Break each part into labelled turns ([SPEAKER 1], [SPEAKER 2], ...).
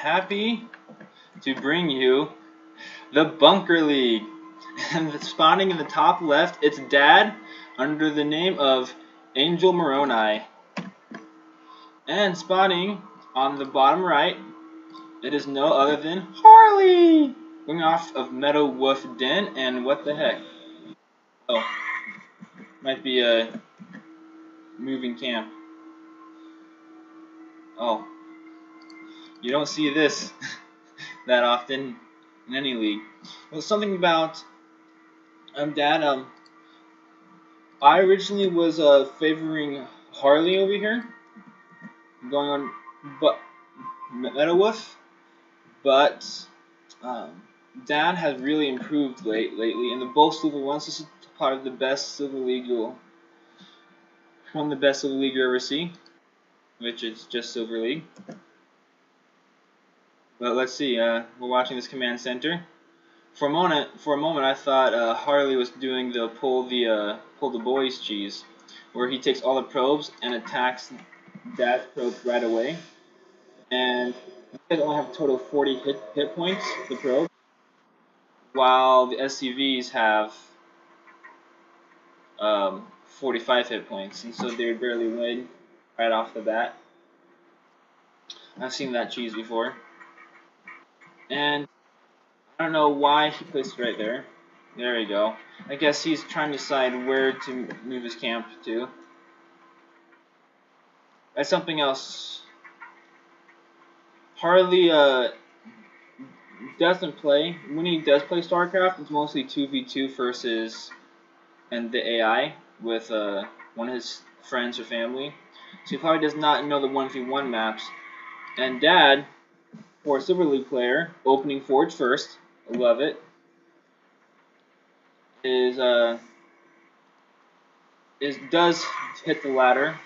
[SPEAKER 1] happy to bring you the Bunker League. And spawning in the top left, it's Dad under the name of Angel Moroni. And spawning on the bottom right, it is no other than Harley! Going off of Meadow Wolf Den, and what the heck? Oh, might be a moving camp. Oh, you don't see this that often in any league. Well, something about Dad. I originally was favoring Harley over here, going on, but Meadowwolf, but Dad has really improved lately, and the both Silver ones. This is part of the best Silver League one of the best Silver League you'll ever see, which is just Silver League. But let's see. We're watching this command center. For a moment, I thought Harley was doing the pull the boys cheese, where he takes all the probes and attacks Dad's probe right away. And you guys only have a total of 40 hit points, the probe, while the SCVs have 45 hit points, and so they barely win right off the bat. I've seen that cheese before. And I don't know why he placed it right there. There we go. I guess he's trying to decide where to move his camp to. That's something else. Harley doesn't play. When he does play StarCraft, it's mostly 2v2 versus and the AI with one of his friends or family. So he probably does not know the 1v1 maps. And Dad, for a Silver League player, opening Forge first, I love it, does hit the ladder.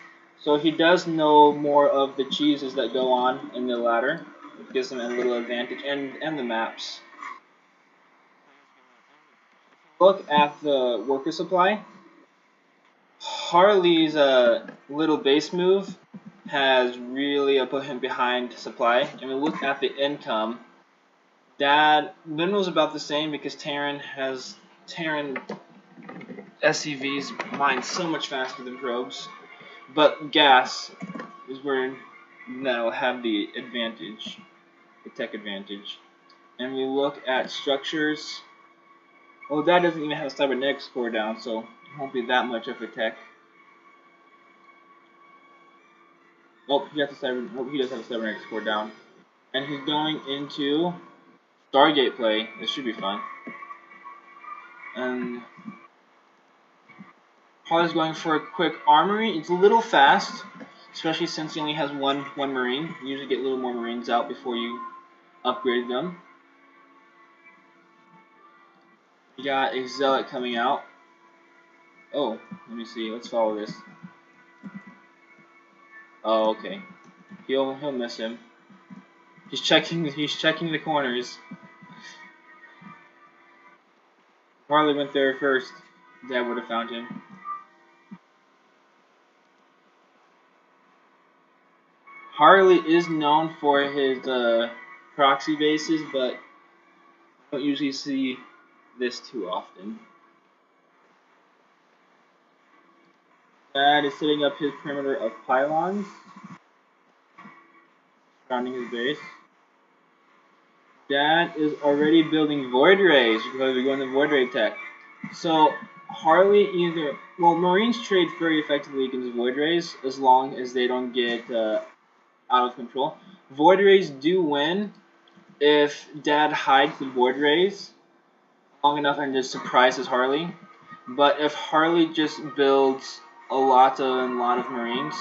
[SPEAKER 1] So he does know more of the cheeses that go on in the ladder. It gives him a little advantage, and the maps. Look at the worker supply. Harley's little base move has really put him behind supply. And we look at the income. Dad, minerals about the same because Terran SCVs mine so much faster than probes. But gas is where that'll have the advantage, the tech advantage. And we look at structures. Well, Dad doesn't even have a cybernetics core down, so it won't be that much of a tech. Oh, he does have a cybernetics core down. And he's going into Stargate play. This should be fun. And Harley's going for a quick armory. It's a little fast, especially since he only has one marine. You usually get a little more marines out before you upgrade them. You got a zealot coming out. Oh, let me see. Let's follow this. Oh, okay. He'll miss him. He's checking the corners. Harley went there first. Dad would have found him. Harley is known for his proxy bases, but I don't usually see this too often. Dad is setting up his perimeter of pylons surrounding his base. Dad is already building void rays because we're going to void ray tech. So Harley Marines trade very effectively against void rays as long as they don't get out of control. Void rays do win if Dad hides the void rays long enough and just surprises Harley. But if Harley just builds a lot of Marines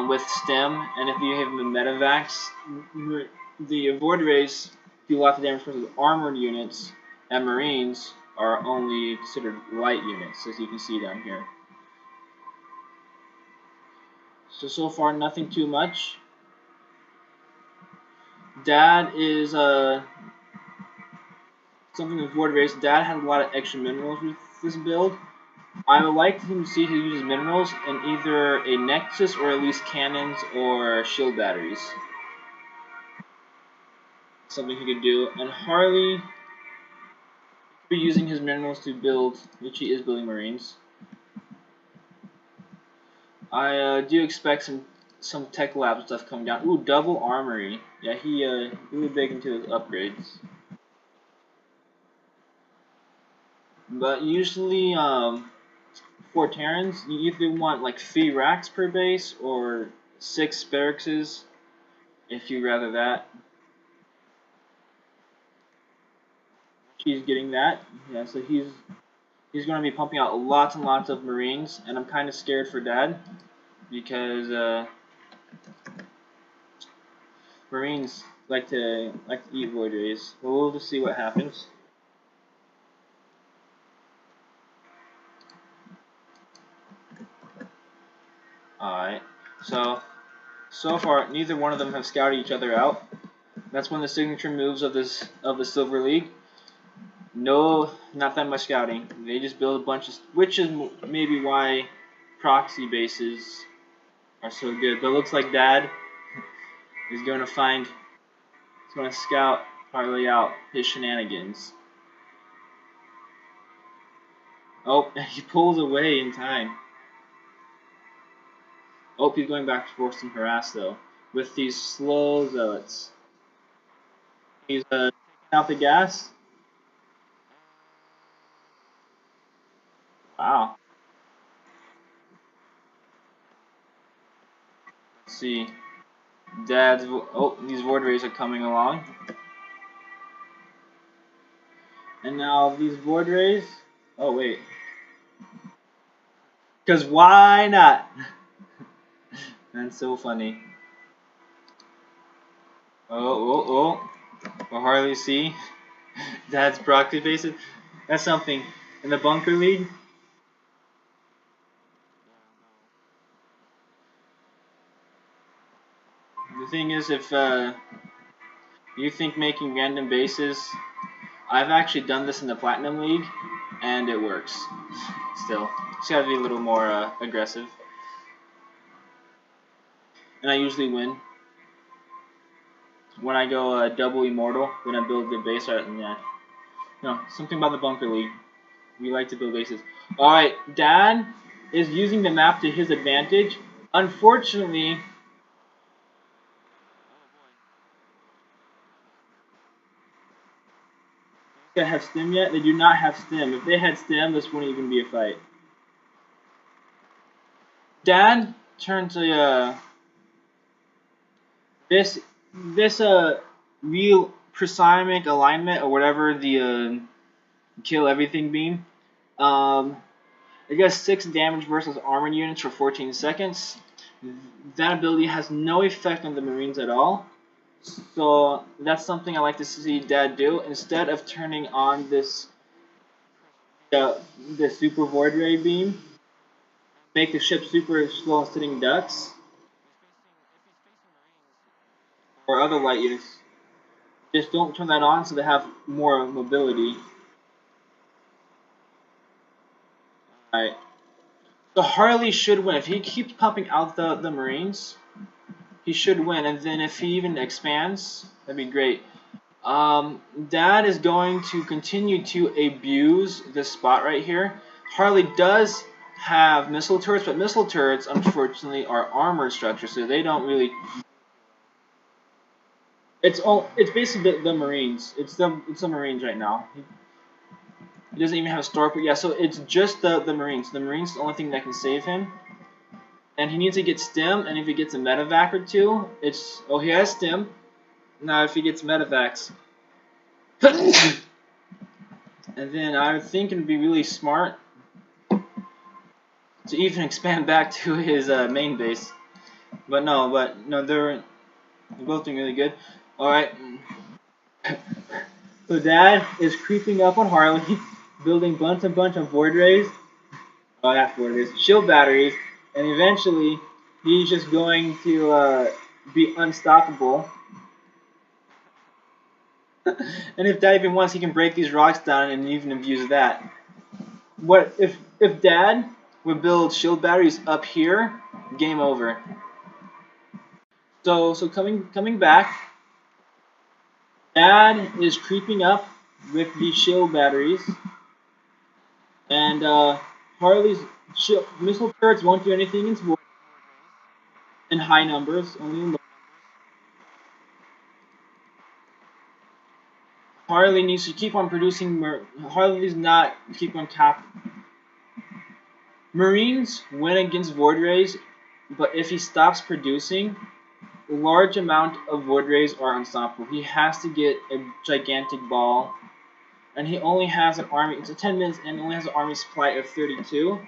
[SPEAKER 1] with STEM, and if you have the Metavacs, the void rays do a lot of damage versus armored units, and Marines are only considered light units, as you can see down here. So far, nothing too much. Dad is something with void rays. Dad has a lot of extra minerals with this build. I would like him to see he uses minerals in either a Nexus or at least cannons or shield batteries. something he could do. And Harley could be using his minerals to build, which he is building Marines. I do expect some tech lab stuff coming down. Ooh, double armory. Yeah, he really big into his upgrades. But usually, for Terrans, you either want like 3 racks per base or 6 barracks if you rather that. He's getting that. Yeah, so he's going to be pumping out lots and lots of Marines, and I'm kind of scared for Dad because Marines like to eat void rays. But we'll just see what happens. Alright, so far neither one of them have scouted each other out. That's one of the signature moves of the Silver League. No, not that much scouting. They just build a bunch of, which is maybe why proxy bases are so good. But it looks like Dad is going to he's going to scout Harley out his shenanigans. Oh, he pulls away in time. Oh, he's going back for some harass though with these slow zealots. He's taking out the gas. Wow. Let's see. These void rays are coming along. And now these void rays. Oh, wait. Because why not? That's so funny. Oh. For Harley C. Dad's proxy bases. That's something. In the bunker league. The thing is, if you think making random bases, I've actually done this in the Platinum League, and it works. Still, just gotta be a little more aggressive. And I usually win when I go double immortal when I build a good base. Yeah, no, something about the bunker league. We like to build bases. All right, Dad is using the map to his advantage. Unfortunately, they have stim yet. They do not have stim. If they had stim, this wouldn't even be a fight. Dad turned to this real precimic alignment or whatever the kill everything beam. It does 6 damage versus armored units for 14 seconds. That ability has no effect on the Marines at all. So that's something I like to see Dad do. Instead of turning on the super void ray beam, make the ship super slow and sitting ducks, or other light units. Just don't turn that on so they have more mobility. Alright. So Harley should win. If he keeps pumping out the Marines, he should win. And then if he even expands, that'd be great. Dad is going to continue to abuse this spot right here. Harley does have missile turrets, but missile turrets, unfortunately, are armored structures, so they don't really. It's basically the Marines. It's the Marines right now. He doesn't even have a store, but yeah. So it's just the Marines. The Marines is the only thing that can save him. And he needs to get stim, and if he gets a medevac or two, he has stim. Now if he gets medevacs. And then I think it'd be really smart to even expand back to his main base. But no, they're both doing really good. Alright. So Dad is creeping up on Harley, building bunch of void rays. Oh, not void rays, shield batteries, and eventually he's just going to be unstoppable. And if Dad even wants, he can break these rocks down and even abuse that. What if Dad would build shield batteries up here? Game over. So coming back, Dad is creeping up with the shield batteries, and Harley's missile turrets won't do anything in high numbers, only in low. Harley needs to keep on producing. Harley does not keep on cap. Marines win against Void Rays, but if he stops producing, a large amount of Void Rays are unstoppable. He has to get a gigantic ball, and he only has an army. It's a 10 minutes, and only has an army supply of 32.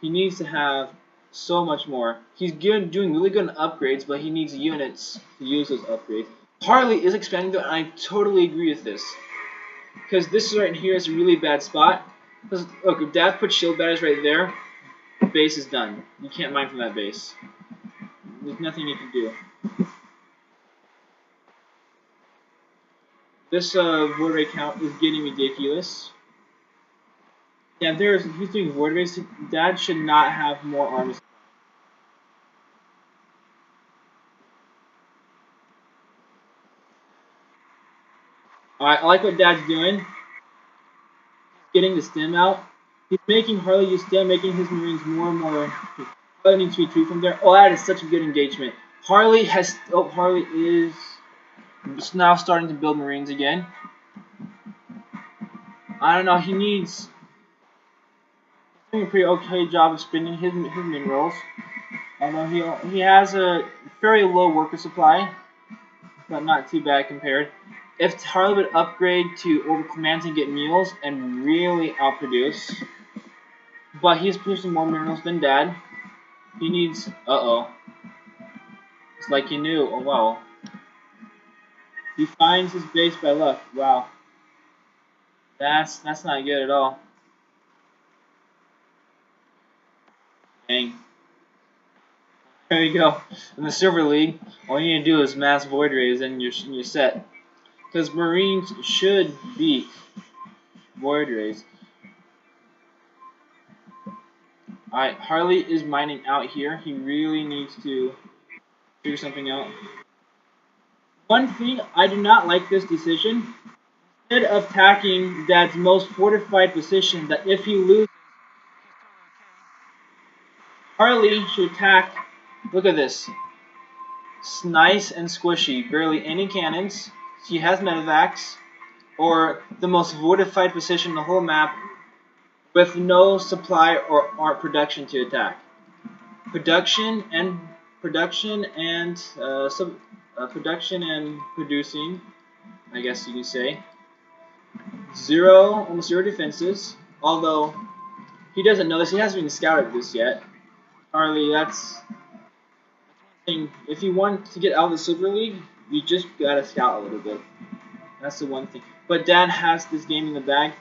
[SPEAKER 1] He needs to have so much more. He's doing really good in upgrades, but he needs units to use those upgrades. Harley is expanding though, and I totally agree with this. Because this right here is a really bad spot. Because look, if Dad puts shield batteries right there, the base is done. You can't mine from that base. There's nothing you can do. This void ray count is getting ridiculous. Yeah, he's doing void rays. Dad should not have more armies. Alright, I like what Dad's doing. Getting the stem out. He's making Harley use stem, making his Marines more and more. Harley needs to retreat from there. Oh, that is such a good engagement. Harley is now starting to build Marines again. I don't know, he's doing a pretty okay job of spending his minerals. Although he has a very low worker supply, but not too bad compared. If Harley would upgrade to over commands and get mules and really outproduce, but he's producing more minerals than Dad. He needs. It's like he knew. Oh wow. He finds his base by luck. Wow. That's not good at all. Dang. There you go. In the Silver League, all you need to do is mass Void Rays and you're set. Because Marines should beat Void Rays. Alright, Harley is mining out here. He really needs to figure something out. One thing, I do not like this decision. Instead of attacking Dad's most fortified position, that if he loses, Harley should attack. Look at this. It's nice and squishy. Barely any cannons. He has medevacs. Or the most fortified position in the whole map with no supply or art production to attack. Production and producing, I guess you can say. Almost zero defenses. Although he doesn't know this, he hasn't even scouted this yet. Harley, that's thing. If you want to get out of the Silver League, you just gotta scout a little bit. That's the one thing. But Dad has this game in the bag.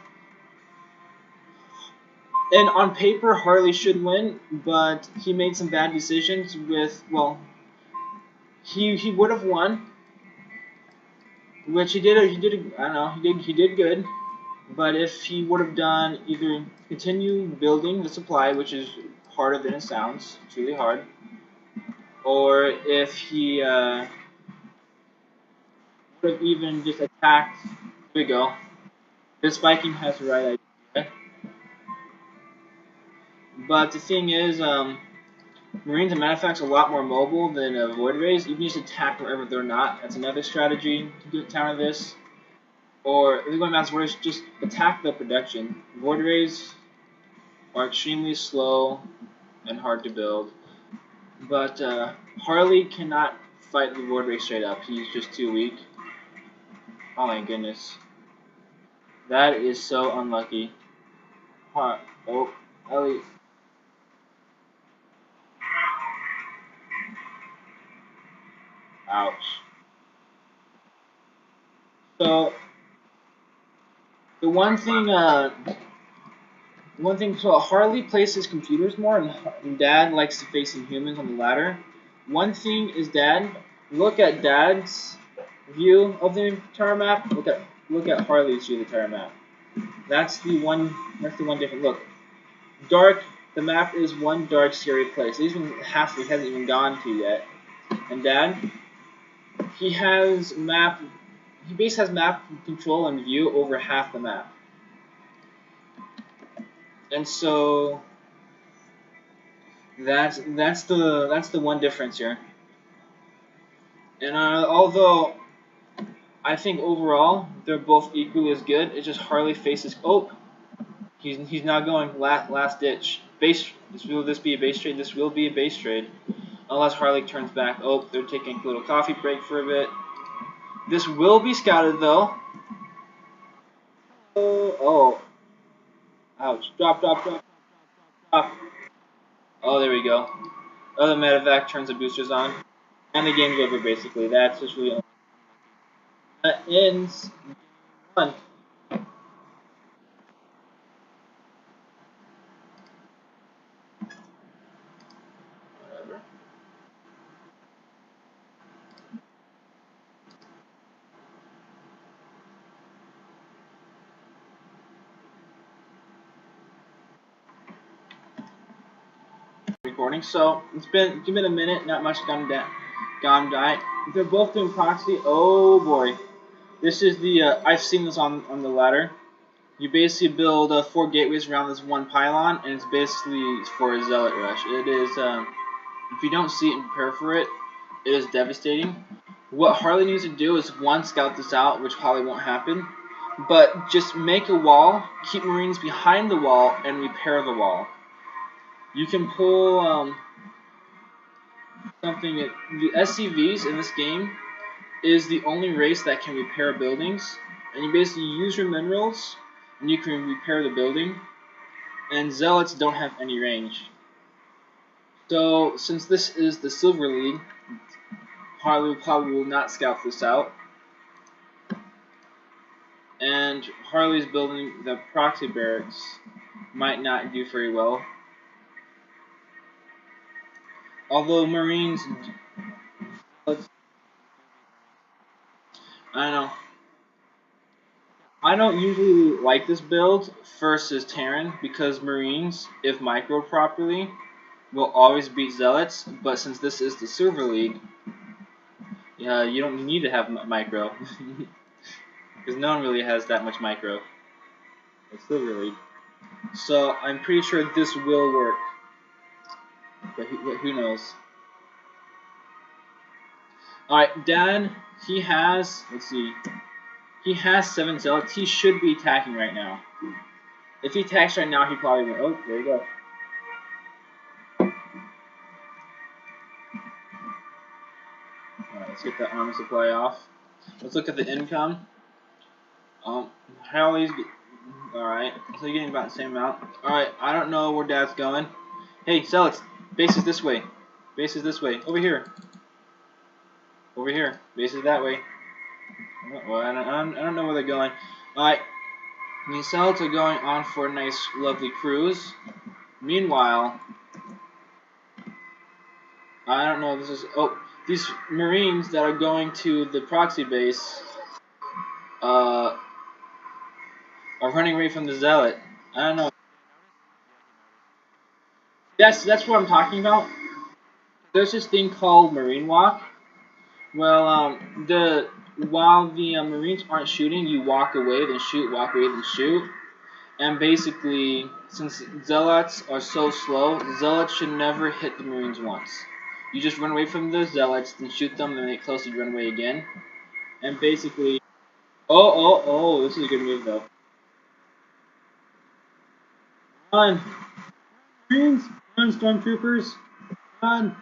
[SPEAKER 1] And on paper, Harley should win, but he made some bad decisions with, well, he would have won, which he did, I don't know, he did good, but if he would have done either continue building the supply, which is harder than it sounds, it's really hard, or if he would have even just attacked, here we go, this Viking has the right idea, but the thing is, Marines and Manifacts are a lot more mobile than Void Rays. You can just attack wherever they're not. That's another strategy to counter this. Or if you're going Mass Void Rays, just attack the production. Void Rays are extremely slow and hard to build. But Harley cannot fight the Void Ray straight up. He's just too weak. Oh my goodness. That is so unlucky. Oh, Ellie. Ouch. So the one thing, so Harley plays his computers more, and Dad likes to face some humans on the ladder. One thing is look at Dad's view of the entire map. Look at Harley's view of the entire map. That's the one different look. Dark. The map is one dark, scary place. Even half of it hasn't even gone to yet. And Dad, he has he basically has map control and view over half the map, and so that's the one difference here. And although I think overall they're both equally as good, it's just Harley faces. Oh, he's now going last ditch base. Will this be a base trade? This will be a base trade, unless Harley turns back. Oh, they're taking a little coffee break for a bit. This will be scouted though. Oh, ouch! Drop. Oh, there we go. Other medevac turns the boosters on, and the game's over basically. That's just really that ends one. Whatever. Recording. So it's been a minute. Not much gone by. They're both doing proxy. Oh boy, this is the I've seen this on the ladder. You basically build 4 gateways around this one pylon, and it's basically for a zealot rush. It is if you don't see it and prepare for it, it is devastating. What Harley needs to do is one, scout this out, which probably won't happen, but just make a wall, keep Marines behind the wall, and repair the wall. You can pull something. The SCVs in this game is the only race that can repair buildings, and you basically use your minerals, and you can repair the building. And zealots don't have any range. So since this is the Silver League, Harley probably will not scout this out. And Harley's building the proxy barracks might not do very well. Although Marines, I don't know. I don't usually like this build versus Terran because Marines, if microed properly, will always beat Zealots. But since this is the Silver League, you don't need to have micro because no one really has that much micro. It's Silver League. So I'm pretty sure this will work, but who knows? All right, Dan. He has. Let's see. He has 7 zealots. He should be attacking right now. If he attacks right now, he probably won't. Oh, there you go. All right, let's get that armor supply off. Let's look at the income. Harley's. All right, so you're getting about the same amount. All right, I don't know where Dad's going. Hey, zealots, base is this way. Base is this way. Over here. Over here. Base is that way. Well, I don't know where they're going. Alright, the zealots are going on for a nice, lovely cruise. Meanwhile, I don't know, this is... Oh, these Marines that are going to the proxy base are running away from the zealot. I don't know. That's what I'm talking about. There's this thing called Marine Walk. Well, while the Marines aren't shooting, you walk away, then shoot, walk away, then shoot. And basically, since zealots are so slow, zealots should never hit the Marines once. You just run away from the zealots, then shoot them, then they get close, you run away again. And basically, oh, this is a good move though. Run, Marines, run, stormtroopers, run.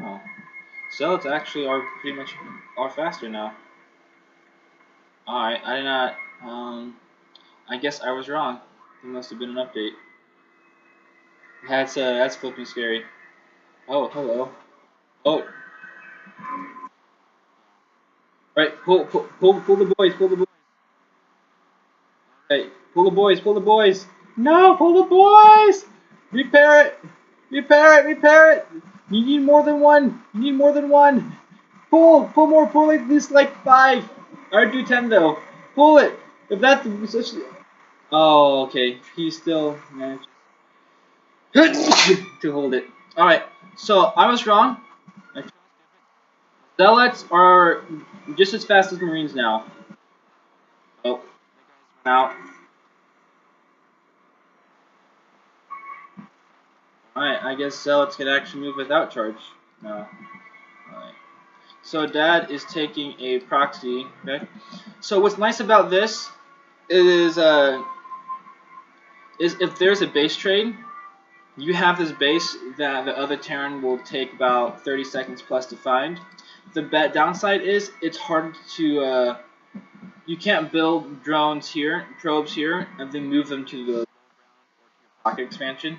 [SPEAKER 1] Oh, zealots actually are pretty much are faster now. Alright, I did not. I guess I was wrong. There must have been an update. That's flipping scary. Oh, hello. Oh, right. Pull the boys. Pull the boys. Hey, pull the boys. Pull the boys. No, pull the boys. Repair it. Repair it. You need more than one. You need more than one. Pull more. Pull like this, like 5. I would do 10 though. Pull it. If that's such. Oh, okay. He still managed to hold it. All right. So I was wrong. Zealots are just as fast as Marines now. Oh, out. Alright, I guess Zealots can actually move without charge. No. Alright. So Dad is taking a proxy. Okay. So what's nice about this is if there's a base trade, you have this base that the other Terran will take about 30 seconds plus to find. The downside is it's hard to you can't build drones here, probes here, and then move them to the pocket expansion.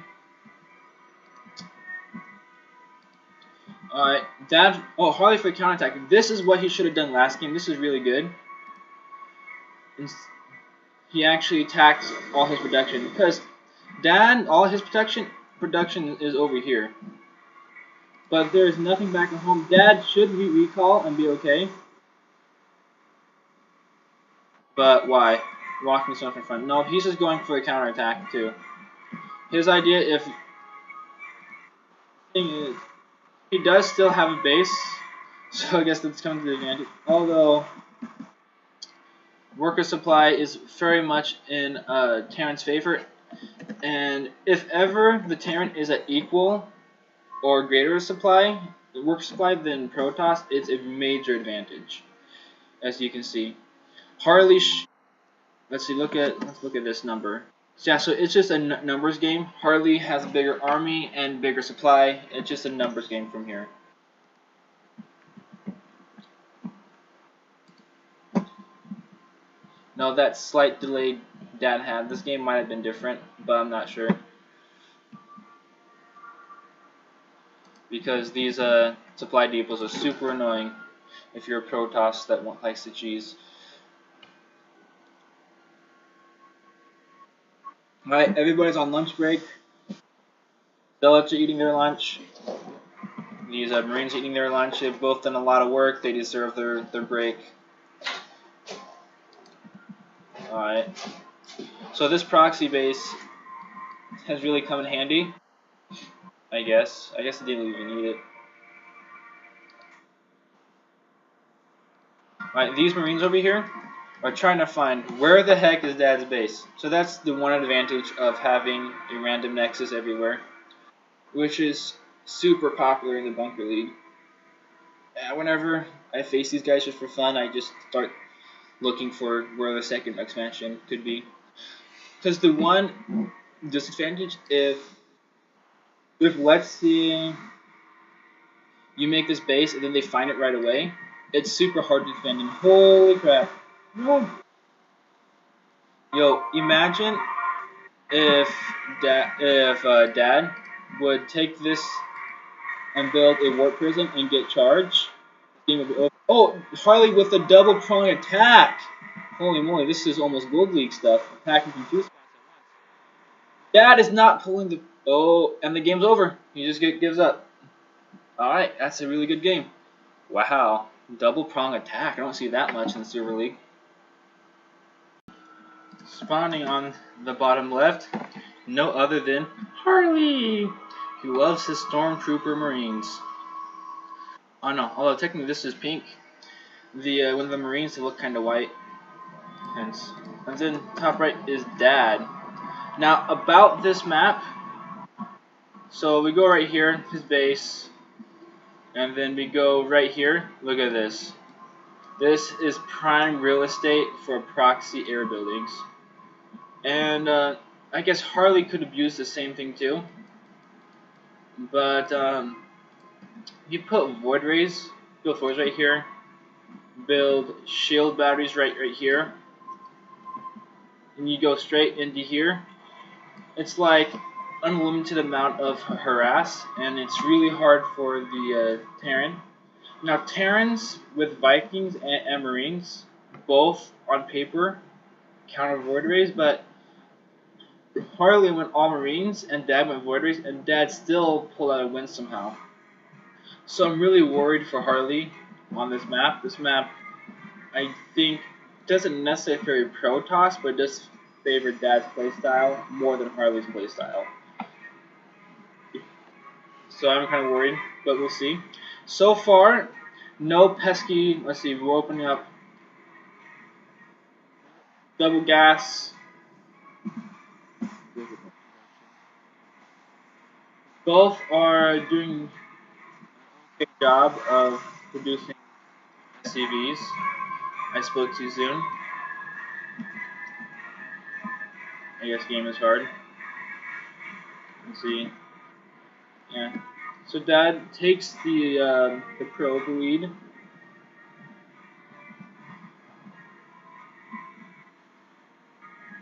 [SPEAKER 1] Alright, Dad. Oh, Harley for counterattack. This is what he should have done last game. This is really good. He actually attacked all his production because Dad, all his production is over here. But there's nothing back at home. Dad should recall and be okay. But why? Walking stuff in front. No, he's just going for a counterattack too. His idea, if thing is, he does still have a base, so I guess that's coming to the advantage. Although worker supply is very much in Terran's favor, and if ever the Terran is at equal or greater supply, worker supply than Protoss, it's a major advantage, as you can see. Harley, let's look at this number. Yeah, so it's just a numbers game. Harley has a bigger army and bigger supply. It's just a numbers game from here. No, that slight delay Dad had. This game might have been different, but I'm not sure. Because these supply depots are super annoying if you're a Protoss that likes to cheese. Alright, everybody's on lunch break. Zealots are eating their lunch. These Marines are eating their lunch. They've both done a lot of work. They deserve their break. Alright. So this proxy base has really come in handy. I guess. I didn't even need it. Alright, these Marines over here are trying to find where the heck is Dad's base. So that's the one advantage of having a random nexus everywhere, which is super popular in the Bunker League. Whenever I face these guys just for fun, I just start looking for where the second expansion could be. Because the one disadvantage, if let's see, you make this base and then they find it right away, it's super hard to defend. And holy crap! No. Yo, imagine if Dad would take this and build a warp prism and get charged. Game would be over. Oh, Harley with a double prong attack! Holy moly, this is almost Gold League stuff. Attacking from two spots at once. Dad is not pulling the. Oh, and the game's over. He just gives up. Alright, that's a really good game. Wow. Double prong attack. I don't see that much in the Silver League. Spawning on the bottom left, no other than Harley, who loves his Stormtrooper Marines. Oh no, although technically this is pink. The one of the Marines, they look kind of white. Hence. And then top right is Dad. Now about this map, so we go right here, his base, and then we go right here. Look at this. This is prime real estate for proxy air buildings. And I guess Harley could have used the same thing too. But you put void rays, build voids right here, build shield batteries right here, and you go straight into here. It's like unlimited amount of harass, and it's really hard for the Terran. Now Terrans with Vikings and Marines, both on paper, counter void rays, but Harley went all Marines and Dad went void rays, and Dad still pulled out a win somehow. So I'm really worried for Harley on this map. This map, I think, doesn't necessarily favor Protoss, but it does favor Dad's playstyle more than Harley's playstyle. So I'm kind of worried, but we'll see. So far, No pesky. Let's see. We're opening up double gas. Both are doing a good job of producing SCVs. I spoke too soon. I guess game is hard. Let's see. Yeah. So Dad takes the probe lead.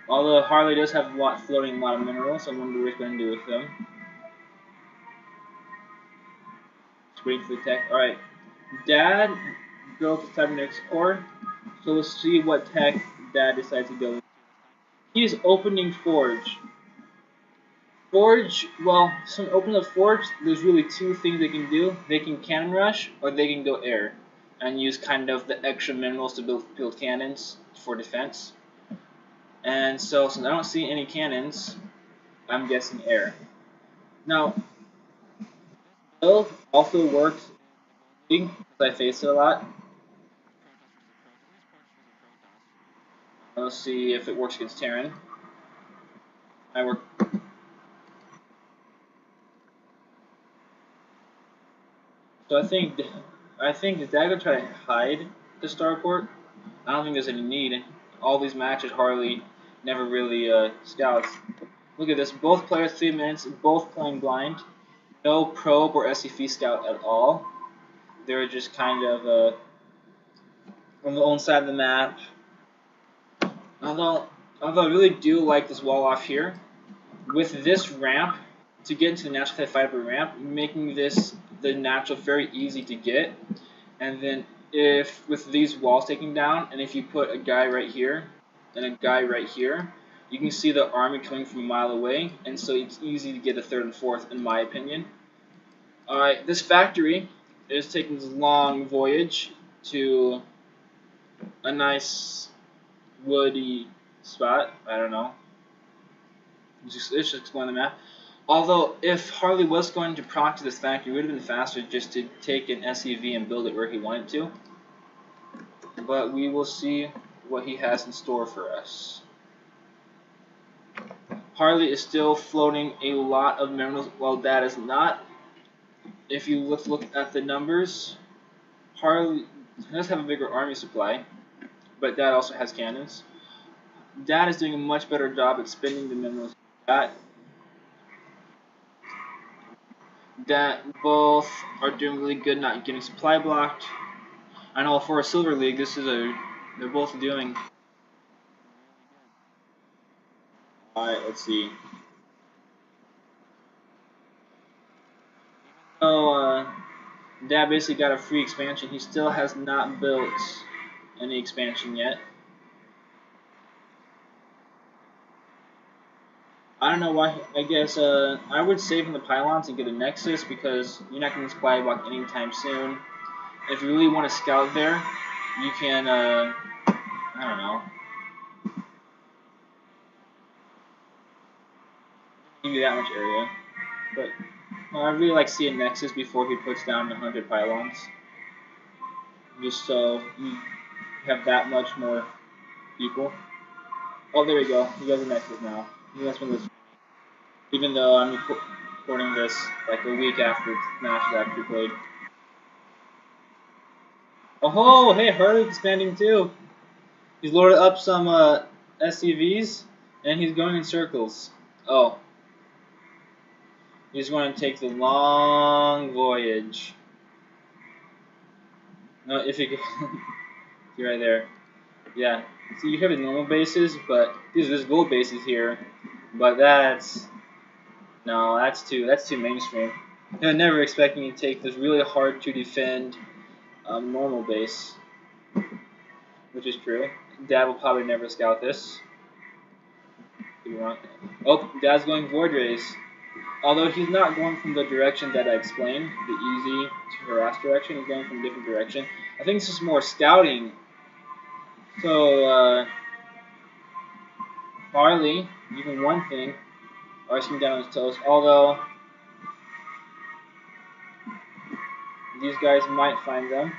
[SPEAKER 1] Although Harley does have floating a lot of minerals, I wonder what he's going to do with them. Just waiting for the tech. Alright. Dad built a cybernetics core. So let's see what tech Dad decides to go with. He's opening Forge. Forge, well, so open the Forge, there's really two things they can do. They can cannon rush, or they can go air, and use kind of the extra minerals to build cannons for defense. And so, since I don't see any cannons, I'm guessing air. Now, build also works because I face it a lot. Let's see if it works against Terran. I work. So I think the Dagger try to hide the starport. I don't think there's any need. All these matches, Harley never really scouts. Look at this. Both players 3 minutes, both playing blind. No probe or SCV scout at all. They're just kind of on the own side of the map. Although I really do like this wall off here. With this ramp, to get into the natural fiber ramp, making this the natural very easy to get. And then if with these walls taken down, and if you put a guy right here and a guy right here, you can see the army coming from a mile away, and so it's easy to get a third and fourth, in my opinion. Alright, this factory is taking this long voyage to a nice woody spot. I don't know. Let's just explain the map. Although, if Harley was going to proxy this factory, it would have been faster just to take an SCV and build it where he wanted to. But we will see what he has in store for us. Harley is still floating a lot of minerals, while Dad is not. If you look at the numbers, Harley does have a bigger army supply, but Dad also has cannons. Dad is doing a much better job at spending the minerals. That both are doing really good, not getting supply blocked. I know for a Silver League, they're both doing. Alright, let's see. So, Dad basically got a free expansion. He still has not built any expansion yet. I don't know why. I guess I would save in the pylons and get a Nexus because you're not going to supply block anytime soon. If you really want to scout there, you can. I don't know. Give you that much area, but I really like seeing Nexus before he puts down 100 pylons, just so you have that much more people. Oh, there we go. You guys are Nexus now. You guys been this, even though I'm recording this like a week after the match is actually played. Oh, hey, Harley's expanding too. He's loaded up some SCVs, and he's going in circles. Oh. He's going to take the long voyage. No, if you see right there. Yeah. See, you have the normal bases, but there's gold bases here. But that's too mainstream. They're never expecting you to take this really hard to defend normal base, which is true. Dad will probably never scout this. Oh, Dad's going void rays. Although he's not going from the direction that I explained, the easy to harass direction, he's going from a different direction. I think this is more scouting. So, Harley, even one thing, arching down on his toes, although these guys might find them.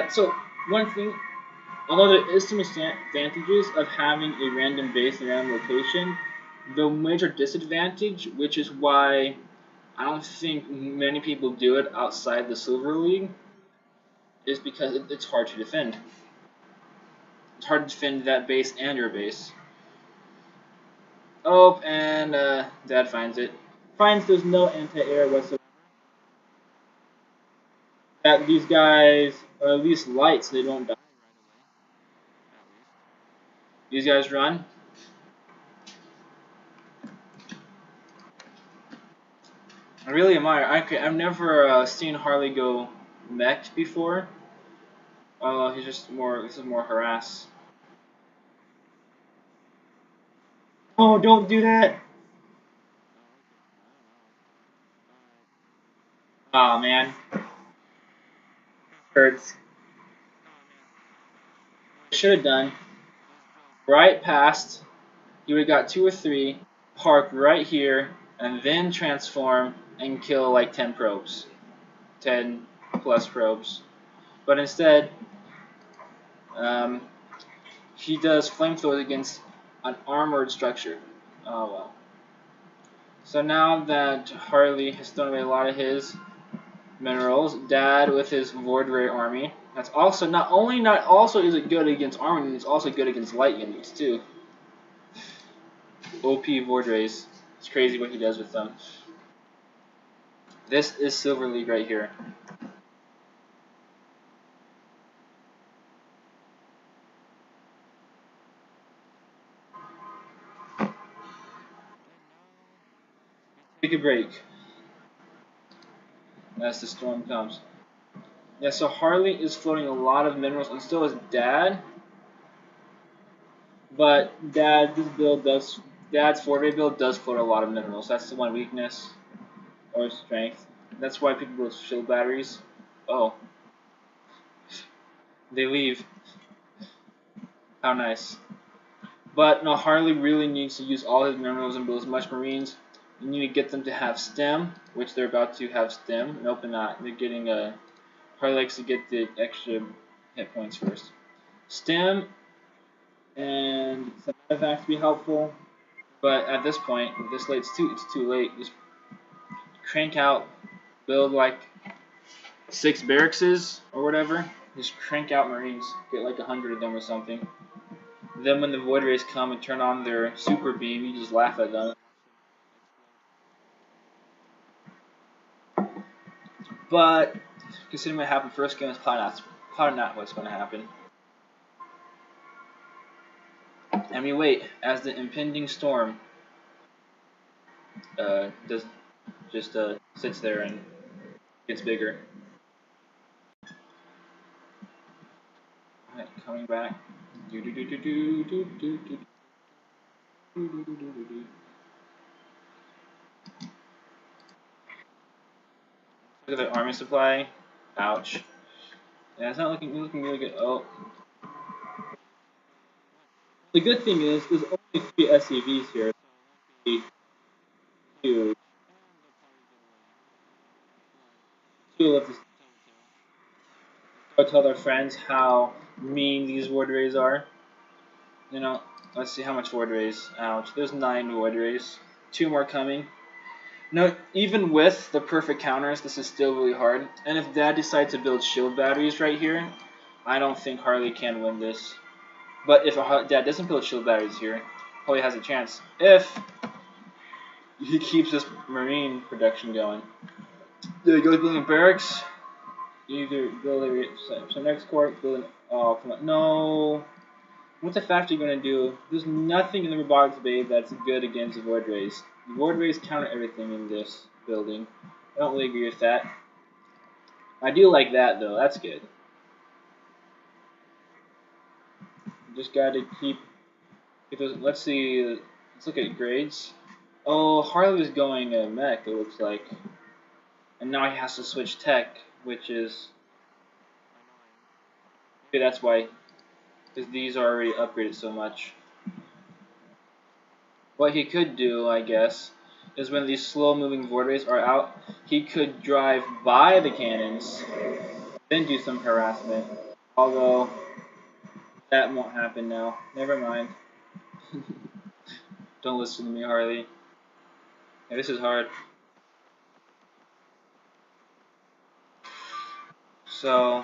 [SPEAKER 1] So one thing, although there is some advantages of having a random base in a random location, the major disadvantage, which is why I don't think many people do it outside the Silver League, is because it's hard to defend. It's hard to defend that base and your base. Oh, and Dad finds it. Finds there's no anti-air whatsoever. That these guys are at least light so they don't die. These guys run. I really admire. I've never seen Harley go mech before. He's just more. This is more harass. Oh, don't do that! Oh man, hurts. Should have done right past. You would have got 2 or 3. Park right here, and then transform and kill like 10 probes, 10 plus probes. But instead, um, he does flamethrowers against an armored structure. Oh well. So now that Harley has thrown away a lot of his minerals, Dad with his Vordray army. That's also not also is it good against armor units, it's also good against light units too. OP Vordrays. It's crazy what he does with them. This is Silver League right here. Take a break as the storm comes. Yeah, so Harley is floating a lot of minerals, and still is Dad. But Dad's 4-day build does float a lot of minerals. That's the one weakness or strength. That's why people build shield batteries. Oh, they leave. How nice. But no, Harley really needs to use all his minerals and build as much marines. You need to get them to have stem, which they're about to have stem. Nope, they're not. They're getting Harley likes to get the extra hit points first. Stem and some artifacts be helpful. But at this point, this late, it's too late. Just crank out, build like 6 barrackses or whatever. Just crank out marines, get like 100 of them or something. Then when the void rays come and turn on their super beam, you just laugh at them. But considering what happened first game, it's probably not what's going to happen. And we wait as the impending storm sits there and gets bigger. Alright, coming back. Look at the army supply. Ouch. Yeah, it's not looking really good. Oh. The good thing is there's only 3 SCVs here. Two of this. Go tell their friends how mean these ward rays are. You know, let's see how much ward rays. Ouch. There's 9 ward rays. 2 more coming. No, even with the perfect counters, this is still really hard. And if Dad decides to build shield batteries right here, I don't think Harley can win this. But if Dad doesn't build shield batteries here, Harley has a chance. If he keeps this marine production going. There he goes building barracks. Either build some next court, build. Oh, come on. No. What's the factory going to do? There's nothing in the robotics bay that's good against the void rays. The void rays counter everything in this building. I don't really agree with that. I do like that though. That's good. Just got to keep. Let's see. Let's look at grades. Oh, Harley was going mech. It looks like, and now he has to switch tech, which is. Okay, that's why. Because these are already upgraded so much. What he could do, I guess, is when these slow-moving void rays are out, he could drive by the cannons, then do some harassment. Although that won't happen now. Never mind. Don't listen to me, Harley. Yeah, this is hard. So,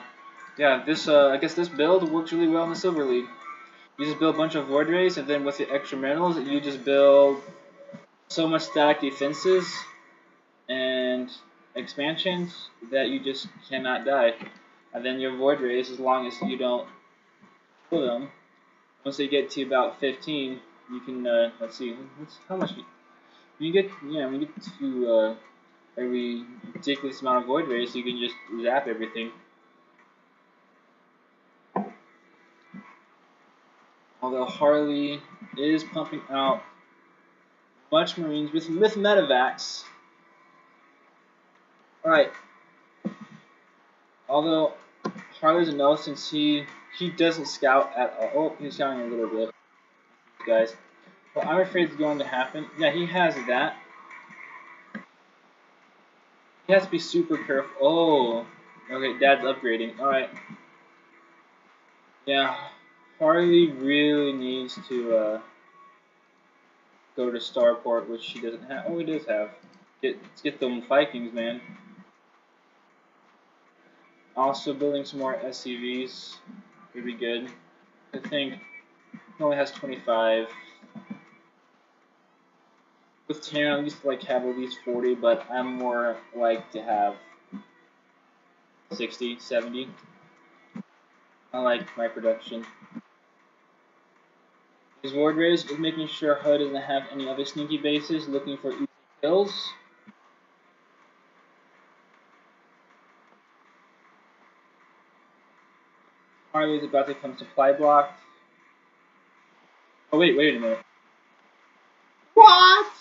[SPEAKER 1] yeah, this I guess this build works really well in the Silver League. You just build a bunch of Void Rays, and then with the extra minerals, you just build so much static defenses and expansions that you just cannot die. And then your Void Rays, as long as you don't kill them, once they get to about 15, you can, let's see, how much, when you get to a ridiculous amount of Void Rays, you can just zap everything. Although Harley is pumping out much Marines with medevacs. Alright. Although Harley doesn't know since he doesn't scout at all. Oh, he's scouting a little bit, guys. Well, I'm afraid it's going to happen. Yeah, he has that. He has to be super careful. Oh, okay, Dad's upgrading. Alright. Yeah, Harley really needs to go to Starport, which he doesn't have. Oh, he does have. Let's get them Vikings, man. Also building some more SCVs would be good. I think he only has 25. With Terran, I used to like have at least 40, but I'm more like to have 60, 70. I like my production. His ward raise is making sure HUD doesn't have any other sneaky bases looking for easy kills. Harley's about to come supply block. Oh wait a minute. What?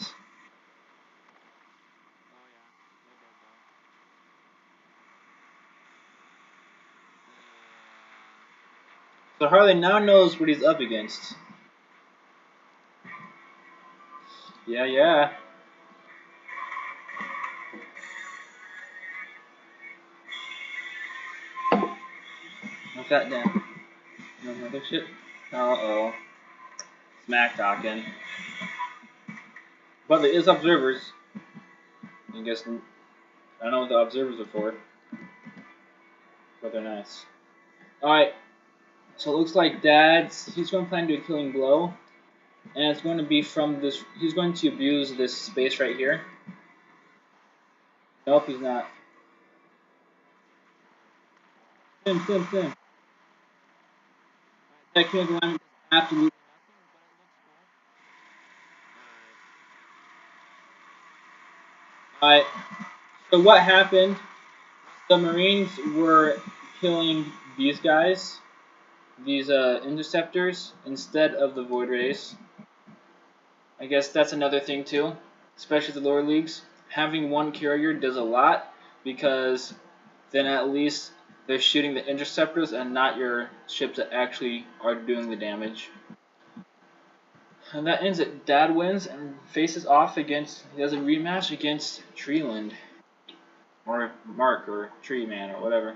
[SPEAKER 1] So Harley now knows what he's up against. Yeah. What's that down? Another ship? Uh-oh. Smack talking. But there is observers. I guess I don't know what the observers are for. But they're nice. Alright. So it looks like he's going to plan to do a killing blow. And it's going to be from this, he's going to abuse this space right here. Nope, he's not. Sim. That killing alignment doesn't absolutely. Alright, so what happened, the Marines were killing these guys, these interceptors, instead of the Void Rays. I guess that's another thing too, especially the lower leagues. Having one carrier does a lot, because then at least they're shooting the interceptors and not your ships that actually are doing the damage. And that ends it. Dad wins and faces off against, he does a rematch against Treeland. Or Mark, or Tree Man, or whatever.